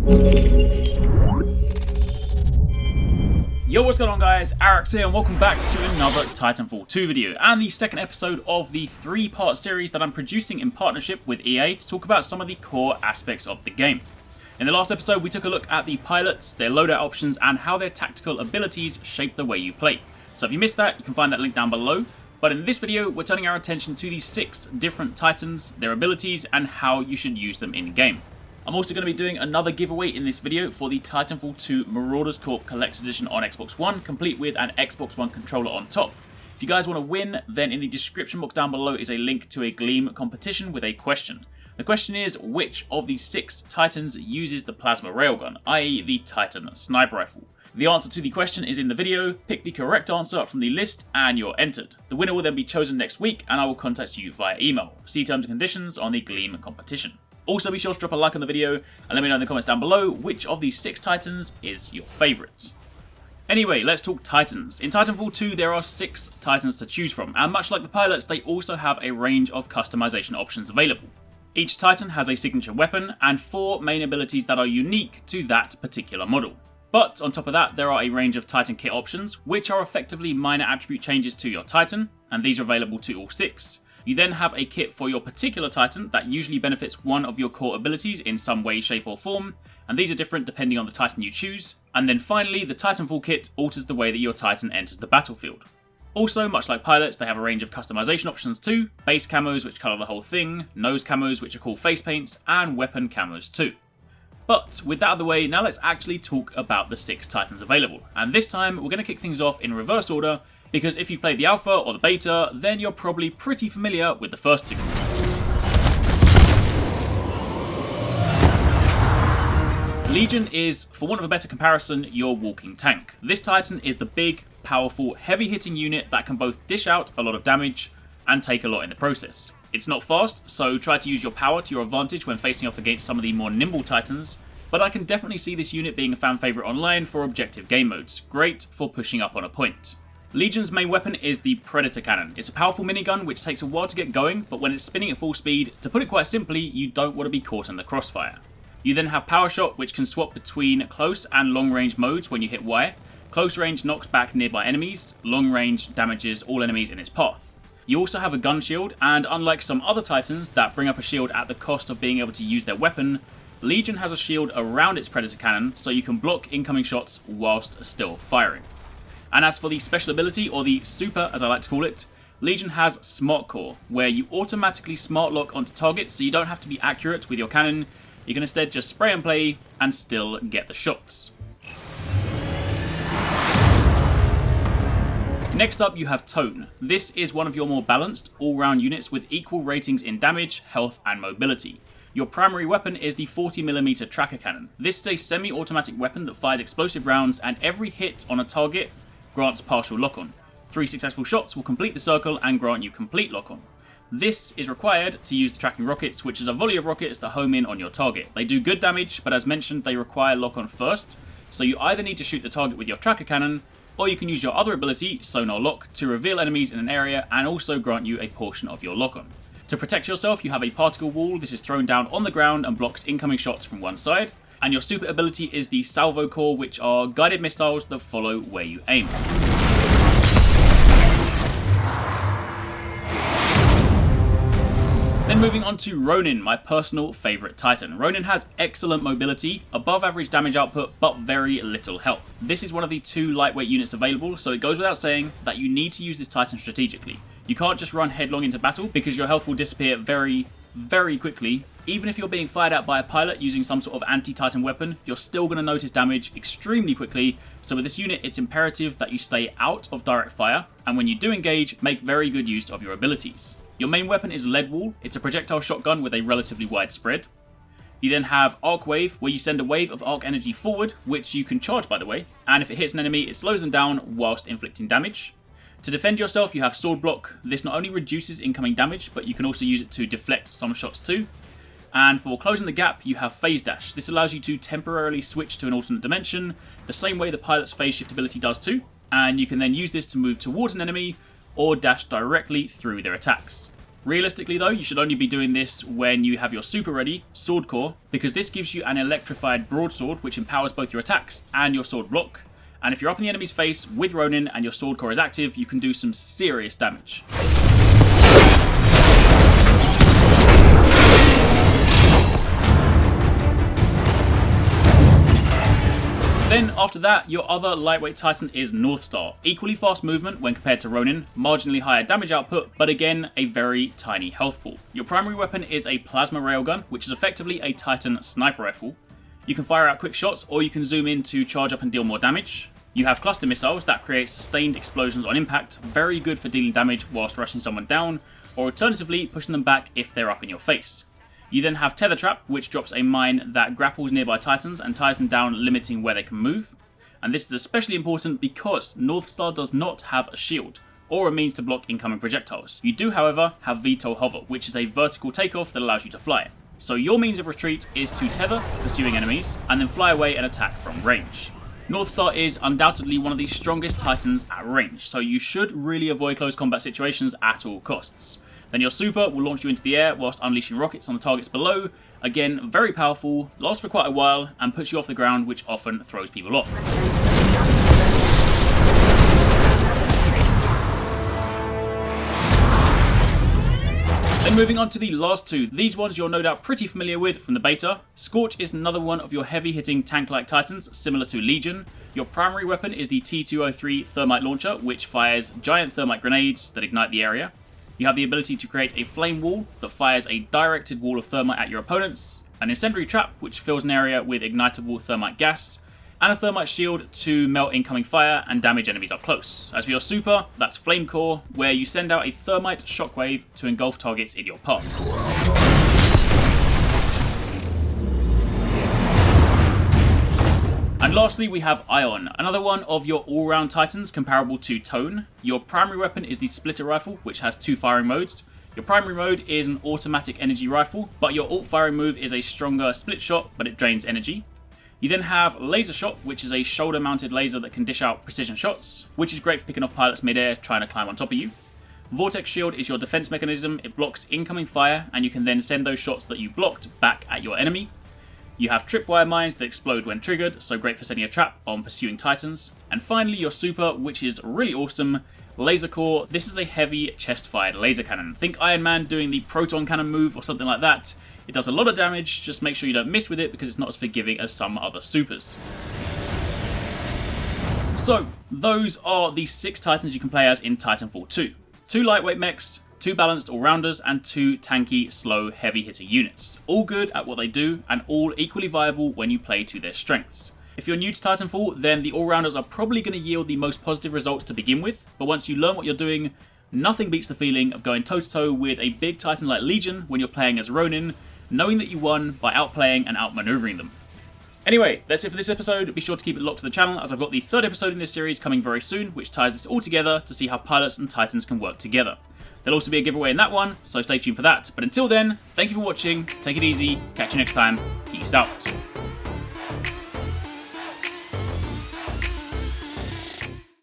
Yo, what's going on guys, Arekkz here and welcome back to another Titanfall 2 video and the second episode of the 3-part series that I'm producing in partnership with EA to talk about some of the core aspects of the game. In the last episode we took a look at the pilots, their loadout options and how their tactical abilities shape the way you play. So if you missed that, you can find that link down below. But in this video we're turning our attention to the 6 different Titans, their abilities and how you should use them in game. I'm also going to be doing another giveaway in this video for the Titanfall 2 Marauders Corp Collector's Edition on Xbox One, complete with an Xbox One controller on top. If you guys want to win, then in the description box down below is a link to a Gleam competition with a question. The question is, which of these 6 Titans uses the plasma railgun, i.e. the Titan sniper rifle? The answer to the question is in the video, pick the correct answer from the list and you're entered. The winner will then be chosen next week and I will contact you via email. See terms and conditions on the Gleam competition. Also be sure to drop a like on the video and let me know in the comments down below which of these 6 Titans is your favourite. Anyway, let's talk Titans. In Titanfall 2 there are 6 Titans to choose from, and much like the pilots they also have a range of customization options available. Each Titan has a signature weapon and 4 main abilities that are unique to that particular model. But on top of that there are a range of Titan kit options which are effectively minor attribute changes to your Titan, and these are available to all 6. You then have a kit for your particular Titan that usually benefits one of your core abilities in some way, shape or form, and these are different depending on the Titan you choose. And then finally, the Titanfall kit alters the way that your Titan enters the battlefield. Also, much like pilots, they have a range of customization options too, base camos which colour the whole thing, nose camos which are called face paints, and weapon camos too. But with that out of the way, now let's actually talk about the 6 Titans available, and this time we're going to kick things off in reverse order, because if you've played the alpha or the beta, then you're probably pretty familiar with the first 2. Legion is, for want of a better comparison, your walking tank. This Titan is the big, powerful, heavy-hitting unit that can both dish out a lot of damage and take a lot in the process. It's not fast, so try to use your power to your advantage when facing off against some of the more nimble Titans, but I can definitely see this unit being a fan favourite online for objective game modes. Great for pushing up on a point. Legion's main weapon is the Predator Cannon. It's a powerful minigun which takes a while to get going, but when it's spinning at full speed, to put it quite simply, you don't want to be caught in the crossfire. You then have Power Shot, which can swap between close and long range modes when you hit Y. Close range knocks back nearby enemies, long range damages all enemies in its path. You also have a gun shield, and unlike some other Titans that bring up a shield at the cost of being able to use their weapon, Legion has a shield around its Predator Cannon so you can block incoming shots whilst still firing. And as for the special ability, or the super as I like to call it, Legion has Smart Core, where you automatically smart lock onto targets so you don't have to be accurate with your cannon, you can instead just spray and play and still get the shots. Next up you have Tone. This is one of your more balanced, all-round units with equal ratings in damage, health and mobility. Your primary weapon is the 40mm tracker cannon. This is a semi-automatic weapon that fires explosive rounds and every hit on a target grants partial lock-on. 3 successful shots will complete the circle and grant you complete lock-on. This is required to use the tracking rockets, which is a volley of rockets that home in on your target. They do good damage, but as mentioned, they require lock-on first, so you either need to shoot the target with your tracker cannon, or you can use your other ability, Sonar Lock, to reveal enemies in an area and also grant you a portion of your lock-on. To protect yourself, you have a particle wall. This is thrown down on the ground and blocks incoming shots from one side. And your super ability is the Salvo Core, which are guided missiles that follow where you aim. Then moving on to Ronin, my personal favourite Titan. Ronin has excellent mobility, above average damage output, but very little health. This is one of the 2 lightweight units available, so it goes without saying that you need to use this Titan strategically. You can't just run headlong into battle because your health will disappear very quickly. Even if you're being fired at by a pilot using some sort of anti-Titan weapon, you're still going to notice damage extremely quickly, so with this unit it's imperative that you stay out of direct fire, and when you do engage, make very good use of your abilities. Your main weapon is Lead Wall. It's a projectile shotgun with a relatively wide spread. You then have Arc Wave, where you send a wave of arc energy forward, which you can charge by the way, and if it hits an enemy it slows them down whilst inflicting damage. To defend yourself you have Sword Block. This not only reduces incoming damage, but you can also use it to deflect some shots too. And for closing the gap you have Phase Dash. This allows you to temporarily switch to an alternate dimension, the same way the pilot's phase shift ability does too, and you can then use this to move towards an enemy or dash directly through their attacks. Realistically though, you should only be doing this when you have your super ready, Sword Core, because this gives you an electrified broadsword which empowers both your attacks and your sword block. And if you're up in the enemy's face with Ronin and your Sword Core is active, you can do some serious damage. Then after that, your other lightweight Titan is Northstar. Equally fast movement when compared to Ronin, marginally higher damage output, but again, a very tiny health pool. Your primary weapon is a plasma railgun, which is effectively a Titan sniper rifle. You can fire out quick shots, or you can zoom in to charge up and deal more damage. You have cluster missiles that create sustained explosions on impact, very good for dealing damage whilst rushing someone down, or alternatively pushing them back if they're up in your face. You then have Tether Trap, which drops a mine that grapples nearby Titans and ties them down, limiting where they can move. And this is especially important because Northstar does not have a shield, or a means to block incoming projectiles. You do, however, have VTOL Hover, which is a vertical takeoff that allows you to fly. So your means of retreat is to tether, pursuing enemies, and then fly away and attack from range. Northstar is undoubtedly one of the strongest Titans at range, so you should really avoid close combat situations at all costs. Then your super will launch you into the air whilst unleashing rockets on the targets below. Again, very powerful, lasts for quite a while, and puts you off the ground, which often throws people off. Then moving on to the last two. These ones you're no doubt pretty familiar with from the beta. Scorch is another one of your heavy-hitting tank-like Titans, similar to Legion. Your primary weapon is the T203 thermite launcher, which fires giant thermite grenades that ignite the area. You have the ability to create a flame wall that fires a directed wall of thermite at your opponents, an incendiary trap which fills an area with ignitable thermite gas, and a thermite shield to melt incoming fire and damage enemies up close. As for your super, that's Flame Core, where you send out a thermite shockwave to engulf targets in your path. And lastly, we have Ion, another one of your all-round Titans comparable to Tone. Your primary weapon is the Splitter Rifle, which has two firing modes. Your primary mode is an automatic energy rifle, but your alt firing move is a stronger split shot, but it drains energy. You then have Laser Shot, which is a shoulder-mounted laser that can dish out precision shots, which is great for picking off pilots mid-air trying to climb on top of you. Vortex Shield is your defense mechanism. It blocks incoming fire, and you can then send those shots that you blocked back at your enemy. You have Tripwire Mines that explode when triggered, so great for setting a trap on pursuing Titans. And finally your super, which is really awesome, Laser Core. This is a heavy chest-fired laser cannon. Think Iron Man doing the proton cannon move or something like that. It does a lot of damage, just make sure you don't miss with it because it's not as forgiving as some other supers. So, those are the 6 Titans you can play as in Titanfall 2. 2 lightweight mechs, 2 balanced all-rounders, and 2 tanky, slow, heavy-hitting units. All good at what they do, and all equally viable when you play to their strengths. If you're new to Titanfall, then the all-rounders are probably going to yield the most positive results to begin with, but once you learn what you're doing, nothing beats the feeling of going toe-to-toe with a big Titan like Legion when you're playing as Ronin, knowing that you won by outplaying and outmaneuvering them. Anyway, that's it for this episode. Be sure to keep it locked to the channel as I've got the 3rd episode in this series coming very soon, which ties this all together to see how pilots and Titans can work together. There'll also be a giveaway in that one, so stay tuned for that. But until then, thank you for watching, take it easy, catch you next time, peace out.